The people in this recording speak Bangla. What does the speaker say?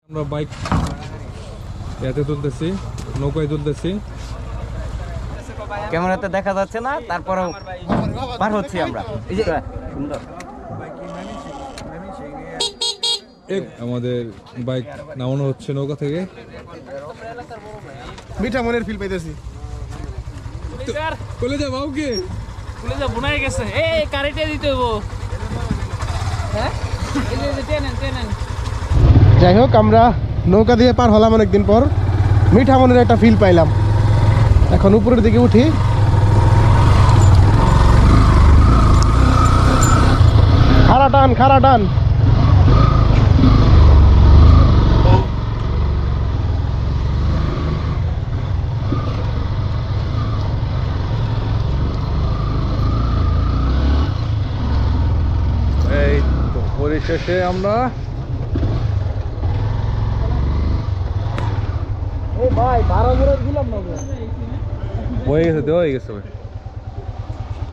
আমরা বাইক এতে তুলতেছি, নৌকায় তুলতেছি। ক্যামেরাতে দেখা যাচ্ছে না, তারপরেও পার হচ্ছি আমরা। এই যে সুন্দর আমাদের বাইক নামানো হচ্ছে নৌকা থেকে। মিঠা মনের ফিল পাইতেছি। চলে যা বাবুকে, চলে যা বোনাই গেছে। এই কারেন্টে দিতে হইব। হ্যাঁ এই যে টেনেন যাই হোক, আমরা নৌকা দিয়ে পার হলাম অনেকদিন পর। মিঠা মনের একটা ফিল পাইলাম। এখন উপরের দিকে উঠি। খাড়া টান, খাড়া টান। এই তো পরিশেষে আমরা ভাই 12 মিনিট দিলাম না। হয়ে গেছে, দেওয়া হয়ে গেছে ভাই।